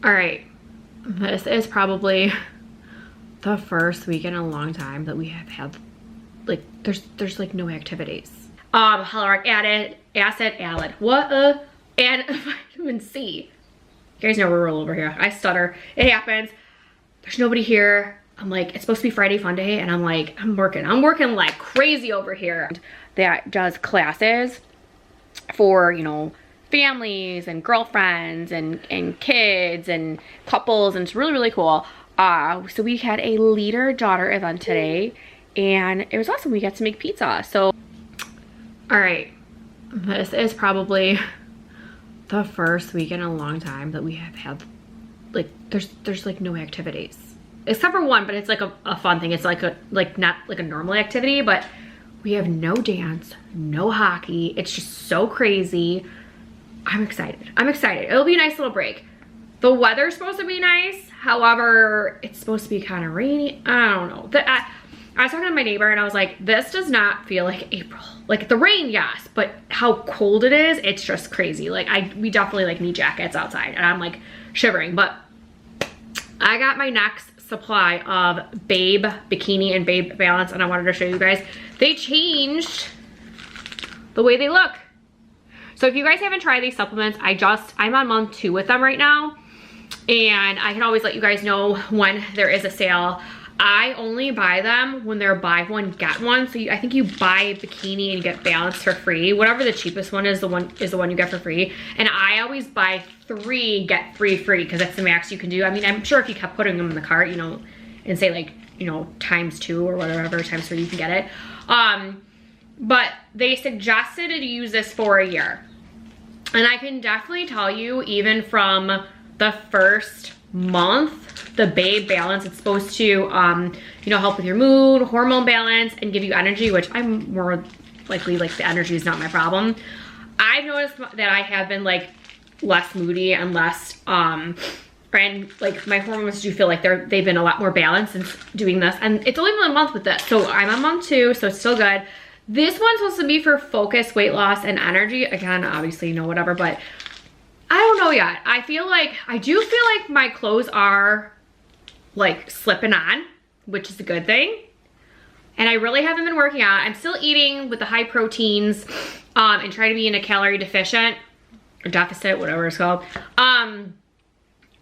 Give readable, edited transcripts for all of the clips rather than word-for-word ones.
All right, this is probably the first week in a long time that we have had, like, there's like no activities. Hyaluronic acid, and vitamin C. You guys know we're real over here. I stutter, it happens. There's nobody here. I'm like, it's supposed to be Friday fun day, and I'm like, I'm working like crazy over here. That does classes for, you know, families and girlfriends and kids and couples, and it's really, really cool. So we had a leader-daughter event today, and it was awesome. We got to make pizza. So, all right, this is probably the first week in a long time that we have had, like, there's like no activities. Except for one, but it's like a fun thing. It's like not like a normal activity, but we have no dance, no hockey. It's just so crazy. I'm excited. It'll be a nice little break. The weather's supposed to be nice. However, it's supposed to be kind of rainy. I don't know. I was talking to my neighbor and I was like, this does not feel like April. Like the rain, yes, but how cold it is, it's just crazy. Like we definitely like need jackets outside, and I'm like shivering. But I got my next supply of Babe Bikini and Babe Balance, and I wanted to show you guys. They changed the way they look. So if you guys haven't tried these supplements, I'm on month 2 with them right now, and I can always let you guys know when there is a sale. I only buy them when they're buy one get one. So I think you buy Bikini and get Balance for free. Whatever the cheapest one is, the one you get for free. And I always buy 3 get 3 free, because that's the max you can do. I mean, I'm sure if you kept putting them in the cart, you know, and say like, you know, ×2 or whatever, ×3, you can get it. But they suggested to use this for a year. And I can definitely tell you, even from the first month, the Babe Balance, it's supposed to, you know, help with your mood, hormone balance, and give you energy, which I'm more likely, like, the energy is not my problem. I've noticed that I have been, like, less moody and less, and, like, my hormones do feel like they've been a lot more balanced since doing this. And it's only been a month with this, so I'm on month 2, so it's still good. This one's supposed to be for focus, weight loss, and energy. Again, obviously, you know, whatever, but I don't know yet. I do feel like my clothes are like slipping on, which is a good thing. And I really haven't been working out. I'm still eating with the high proteins, and trying to be in a calorie deficient or deficit, whatever it's called. And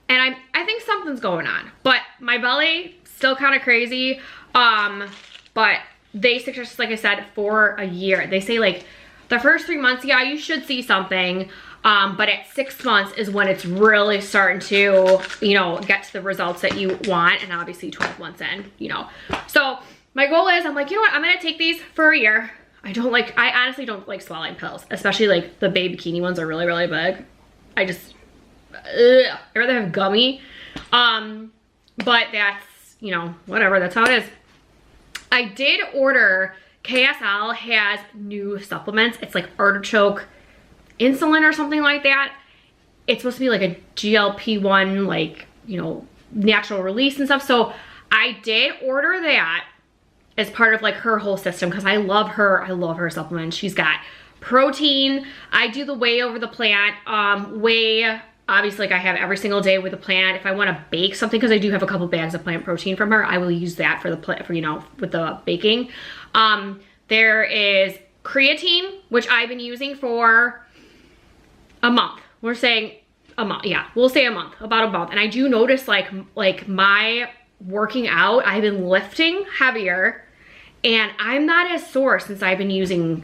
I think something's going on, but my belly still kind of crazy. But they suggest, like I said, for a year. They say like the first 3 months, yeah, you should see something. But at 6 months is when it's really starting to, you know, get to the results that you want. And obviously 12 months in, you know. So my goal is, I'm like, you know what? I'm going to take these for a year. I honestly don't like swallowing pills, especially like the Babe Bikini ones are really, really big. I'd rather have gummy. But that's, you know, whatever, that's how it is. I did order, KSL has new supplements. It's like artichoke insulin or something like that. It's supposed to be like a GLP-1, like, you know, natural release and stuff. So I did order that as part of like her whole system, because I love her supplements. She's got protein. I do the whey over the plant. Whey, obviously, like I have every single day with the plant. If I want to bake something, because I do have a couple bags of plant protein from her, I will use that for you know, with the baking. There is creatine, which I've been using for a month. We're saying a month. Yeah, we'll say a month, about a month. And I do notice like my working out, I've been lifting heavier, and I'm not as sore since I've been using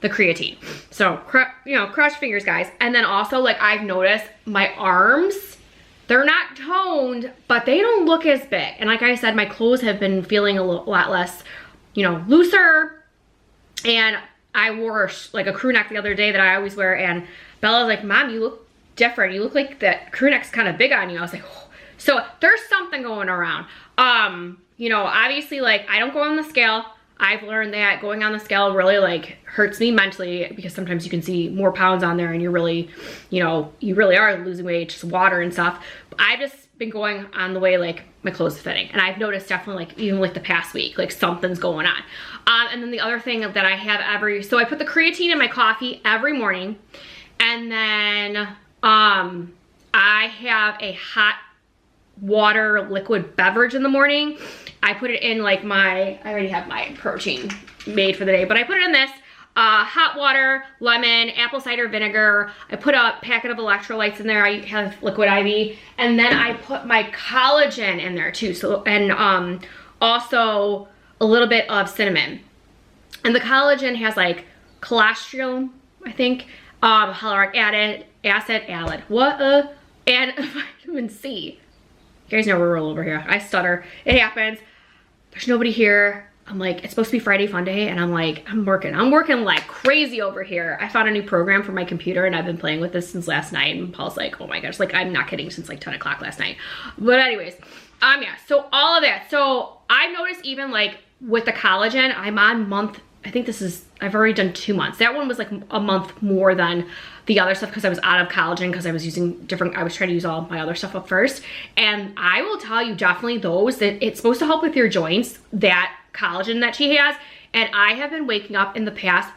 the creatine. So, you know, cross your fingers, guys. And then also, like, I've noticed my arms, they're not toned, but they don't look as big. And like I said, my clothes have been feeling a lot less, you know, looser. And I wore like a crew neck the other day that I always wear, and Bella's like, Mom, you look different. You look like that crew neck's kind of big on you. I was like, oh. So there's something going around. You know, obviously, like, I don't go on the scale. I've learned that going on the scale really like hurts me mentally, because sometimes you can see more pounds on there and you're really, you know, you really are losing weight, just water and stuff. But I've just been going on the way like my clothes are fitting, and I've noticed definitely, like, even like the past week, like something's going on. And then the other thing that I have so I put the creatine in my coffee every morning, and then I I have a hot water liquid beverage in the morning. I put it in like I already have my protein made for the day, but I put it in this. Hot water, lemon, apple cider vinegar. I put a packet of electrolytes in there. I have liquid IV. And then I put my collagen in there too. So, and also a little bit of cinnamon. And the collagen has like cholesterol, I think, hyaluronic acid, and vitamin C. You guys know we're real over here. I stutter. It happens. There's nobody here. I'm like, it's supposed to be Friday fun day, and I'm like, I'm working like crazy over here. I found a new program for my computer, and I've been playing with this since last night, and Paul's like, oh my gosh, like, I'm not kidding, since like 10 o'clock last night. But anyways, yeah, so all of that. So I've noticed even like with the collagen, I'm on month, I think I've already done 2 months. That one was like a month more than the other stuff because I was out of collagen because I was trying to use all my other stuff up first. And I will tell you definitely that it's supposed to help with your joints, that collagen that she has. And I have been waking up in the past,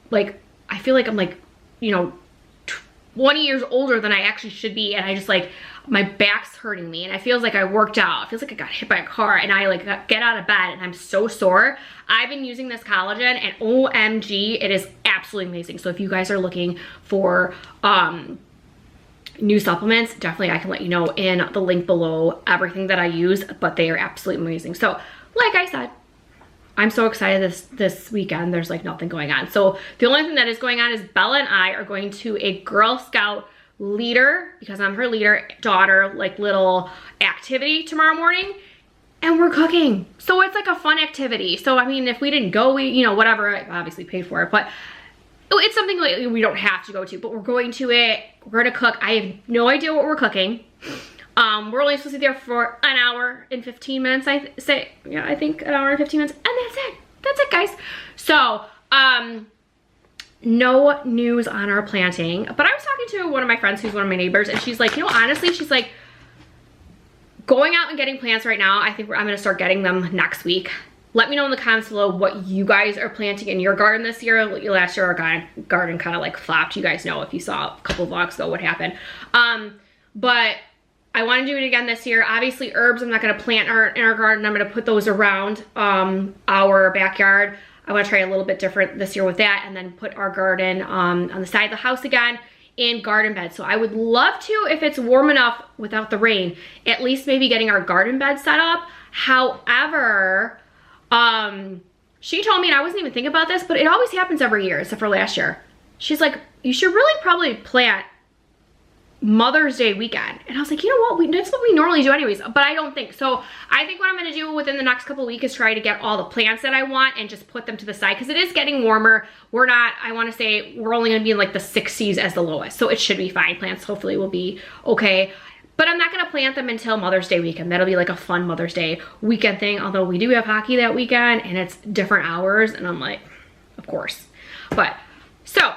like, I feel like I'm like, 20 years older than I actually should be. And I just like, my back's hurting me and it feels like I worked out. It feels like I got hit by a car and I like get out of bed and I'm so sore. I've been using this collagen and OMG, it is absolutely amazing. So if you guys are looking for new supplements, definitely I can let you know in the link below everything that I use, but they are absolutely amazing. So like I said, I'm so excited this weekend. There's like nothing going on. So the only thing that is going on is Bella and I are going to a Girl Scout leader, because I'm her leader daughter, like little activity tomorrow morning, and we're cooking. So it's like a fun activity. So I mean, if we didn't go, we, whatever, I obviously paid for it, but it's something like we don't have to go to, but we're going to it. We're gonna cook. I have no idea what we're cooking. We're only supposed to be there for an hour and 15 minutes. I think an hour and 15 minutes, and that's it guys. So no news on our planting, but I was talking to one of my friends who's one of my neighbors, and she's like, honestly, she's like, going out and getting plants right now, I think I'm gonna start getting them next week. Let me know in the comments below what you guys are planting in your garden this year. Last year our garden kind of like flopped. You guys know, if you saw a couple vlogs ago, what happened. But I want to do it again this year. Obviously herbs, I'm not going to plant in our garden. I'm going to put those around our backyard. I want to try a little bit different this year with that, and then put our garden on the side of the house again in garden bed. So I would love to, if it's warm enough without the rain, at least maybe getting our garden bed set up. However, she told me, and I wasn't even thinking about this, but it always happens every year except for last year. She's like, you should really probably plant Mother's Day weekend. And I was like, you know what, that's what we normally do anyways, but I don't think so. I think what I'm going to do within the next couple of weeks is try to get all the plants that I want and just put them to the side, because it is getting warmer. I want to say we're only going to be in like the 60s as the lowest, so it should be fine. Plants hopefully will be okay, but I'm not going to plant them until Mother's Day weekend. That'll be like a fun Mother's Day weekend thing, although we do have hockey that weekend and it's different hours, and I'm like, of course. But so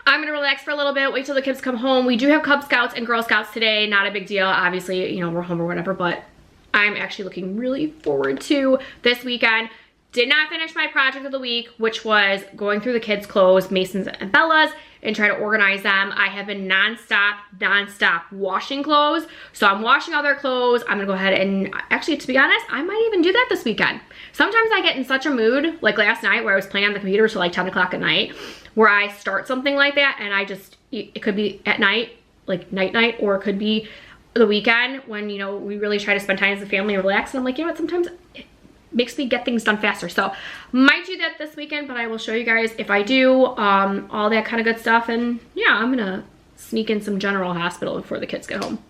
I'm gonna relax for a little bit, wait till the kids come home. We do have Cub Scouts and Girl Scouts today, not a big deal. Obviously, we're home or whatever, but I'm actually looking really forward to this weekend. Did not finish my project of the week, which was going through the kids' clothes, Mason's and Bella's, and try to organize them. I have been non-stop washing clothes. So I'm washing all their clothes. I'm gonna go ahead and, actually, to be honest, I might even do that this weekend. Sometimes I get in such a mood, like last night where I was playing on the computer till like 10 o'clock at night, where I start something like that, and it could be at night, like night, or it could be the weekend when, we really try to spend time as a family and relax. And I'm like, what, sometimes it makes me get things done faster. So might do that this weekend, but I will show you guys if I do, all that kind of good stuff. And yeah, I'm gonna sneak in some General Hospital before the kids get home.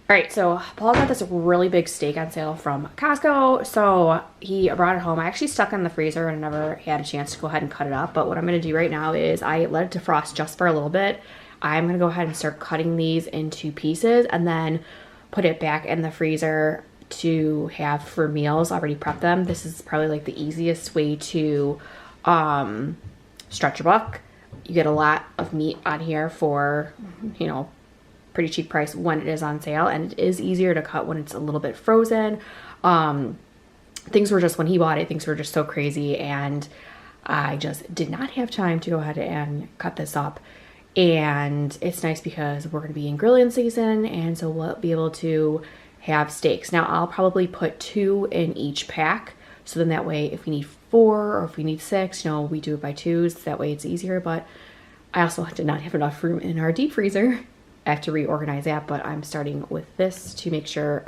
All right, so Paul got this really big steak on sale from Costco, so he brought it home. I actually stuck it in the freezer and never had a chance to go ahead and cut it up, but what I'm gonna do right now is I let it defrost just for a little bit. I'm gonna go ahead and start cutting these into pieces and then put it back in the freezer to have for meals, already prep them. This is probably like the easiest way to stretch your buck. You get a lot of meat on here for, you know, pretty cheap price when it is on sale, and it is easier to cut when it's a little bit frozen. Things were just, when he bought it, things were just so crazy, and I just did not have time to go ahead and cut this up. And it's nice because we're gonna be in grilling season, and so we'll be able to have steaks. Now I'll probably put 2 in each pack, so then that way if we need 4 or if we need 6, you know, we do it by 2s, that way it's easier. But I also did not have enough room in our deep freezer. I have to reorganize that, but I'm starting with this to make sure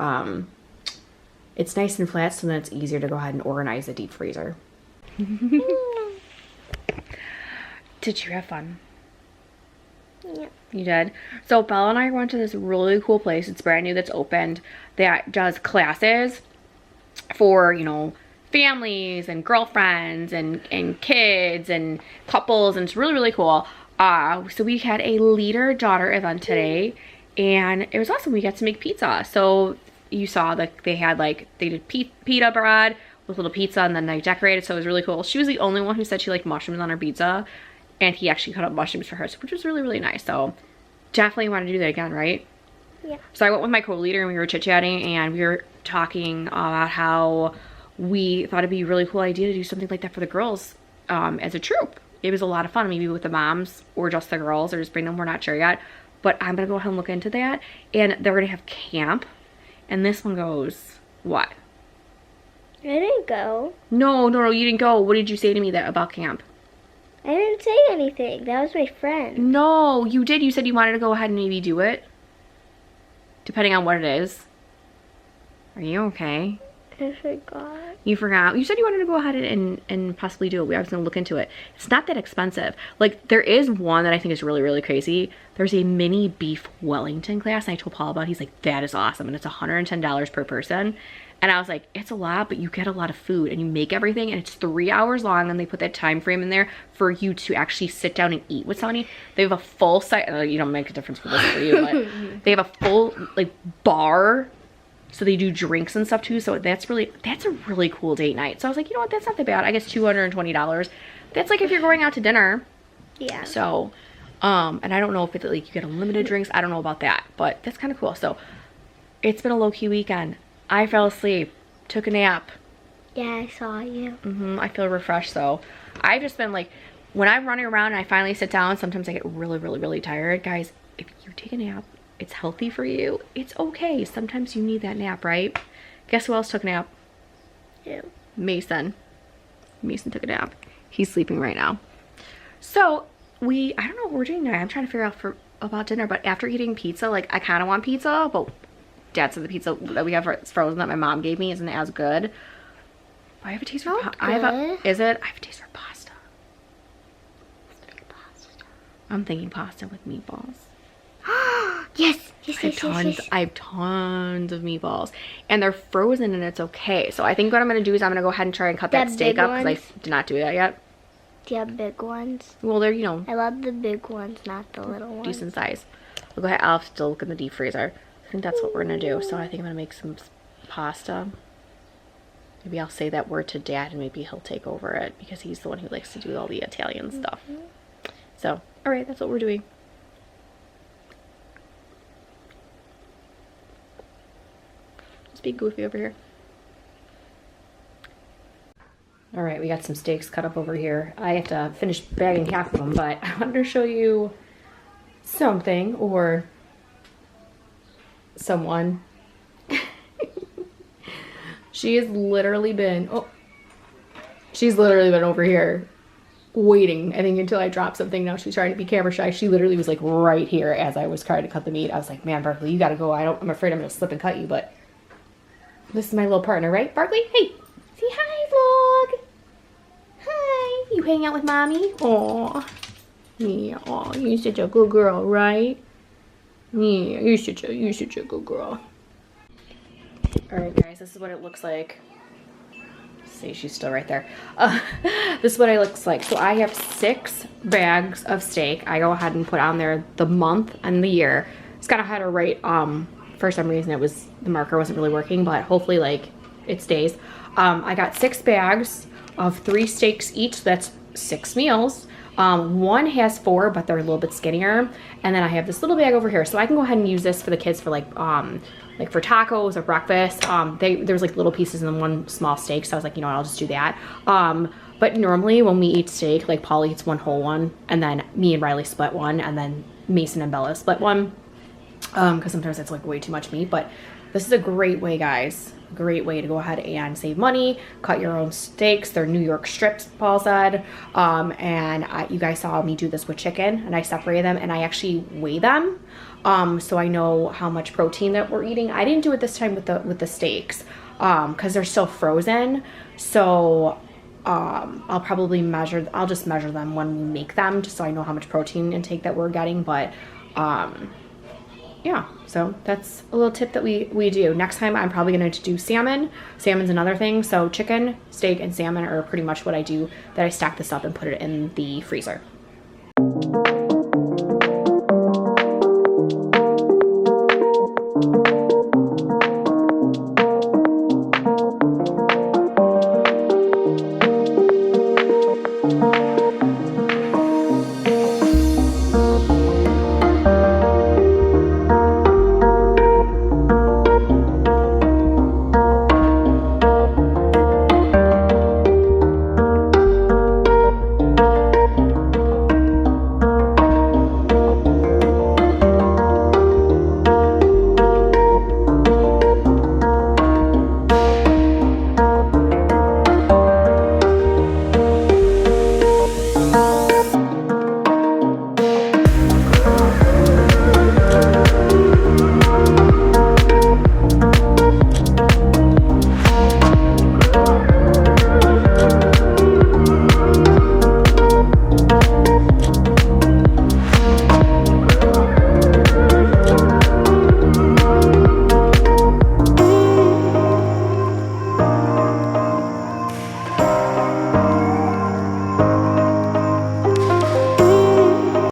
it's nice and flat, so then it's easier to go ahead and organize the deep freezer. Did you have fun? Yeah. You did? So Bella and I went to this really cool place. It's brand new, that's opened, that does classes for, you know, families and girlfriends and kids and couples, and it's really, really cool. So we had a leader-daughter event today, and it was awesome. We got to make pizza. So you saw that they had like, they did pita bread with little pizza, and then they decorated, so it was really cool. She was the only one who said she liked mushrooms on her pizza, and he actually cut up mushrooms for her, which was really, really nice. So definitely want to do that again, right? Yeah. So I went with my co-leader, and we were chit-chatting, and we were talking about how we thought it'd be a really cool idea to do something like that for the girls as a troop. It was a lot of fun, maybe with the moms or just the girls, or just bring them, we're not sure yet. But I'm gonna go ahead and look into that. And they're gonna have camp. And this one goes, what? I didn't go. No, you didn't go. What did you say to me about camp? I didn't say anything. That was my friend. No, you did. You said you wanted to go ahead and maybe do it. Depending on what it is. Are you okay? I forgot. You forgot. You said you wanted to go ahead and possibly do it. I was going to look into it. It's not that expensive. Like, there is one that I think is really, really crazy. There's a mini beef Wellington class, and I told Paul about it. He's like, that is awesome. And it's $110 per person. And I was like, it's a lot, but you get a lot of food, and you make everything, and it's 3 hours long, and they put that time frame in there for you to actually sit down and eat with somebody. They have a full site. You don't make a difference for this for you, but they have a full, like, bar. So they do drinks and stuff too. So that's a really cool date night. So I was like, you know what, that's not that bad. I guess $220. That's like if you're going out to dinner. Yeah. So, and I don't know if it's like you get unlimited drinks. I don't know about that, but that's kind of cool. So it's been a low-key weekend. I fell asleep, took a nap. Yeah, I saw you. I feel refreshed. So I've just been like, when I'm running around and I finally sit down, sometimes I get really, really, really tired. Guys, if you take a nap, it's healthy for you. It's okay. Sometimes you need that nap, right? Guess who else took a nap? Yeah. Mason. Mason took a nap. He's sleeping right now. So I don't know what we're doing now. I'm trying to figure out about dinner, but after eating pizza, like, I kind of want pizza, but Dad said the pizza that we have frozen that my mom gave me isn't as good. I have a taste for is it? I have a taste for pasta. I'm thinking pasta with meatballs. Yes. I have tons of meatballs, and they're frozen, and it's okay. So I think what I'm gonna do is I'm gonna go ahead and try and cut that steak up, because I did not do that yet. Do you have big ones? Well, they're, you know, I love the big ones, not the little ones. Decent size. We'll go ahead. I'll have to look in the deep freezer. I think that's what we're gonna do. So I think I'm gonna make some pasta. Maybe I'll say that word to Dad, and maybe he'll take over it, because he's the one who likes to do all the Italian stuff. So, all right, that's what we're doing. Be goofy over here. All right, we got some steaks cut up over here. I have to finish bagging half of them, but I wanted to show you something, or someone. She's literally been over here waiting, I think, until I drop something. Now she's trying to be camera shy. She literally was like right here as I was trying to cut the meat. I was like, man, Barkley, you gotta go. I'm afraid I'm gonna slip and cut you, but this is my little partner, right? Barkley, hey, say hi, vlog. Hi, you hang out with mommy? Aw, yeah, aw, you're such a good girl, right? Yeah, you should good girl. All right, guys, this is what it looks like. See, she's still right there. This is what it looks like. So I have 6 bags of steak. I go ahead and put on there the month and the year. It's kind of hard to write. For some reason the marker wasn't really working, but hopefully like it stays. I got 6 bags of 3 steaks each. So that's 6 meals. One has 4, but they're a little bit skinnier. And then I have this little bag over here. So I can go ahead and use this for the kids for like for tacos or breakfast. There was like little pieces in one small steak. So I was like, you know what, I'll just do that. But normally when we eat steak, like Paul eats one whole one, and then me and Riley split one, and then Mason and Bella split one. Because sometimes it's like way too much meat. But this is a great way, guys. Great way to go ahead and save money, cut your own steaks. They're New York strips, Paul said. You guys saw me do this with chicken, and I separated them and I actually weigh them, so I know how much protein that we're eating. I didn't do it this time with the steaks because they're still frozen. So I'll just measure them when we make them, just so I know how much protein intake that we're getting. But yeah, so that's a little tip that we do. Next time I'm probably going to do salmon. Salmon's another thing. So chicken, steak, and salmon are pretty much what I do, that I stack this up and put it in the freezer.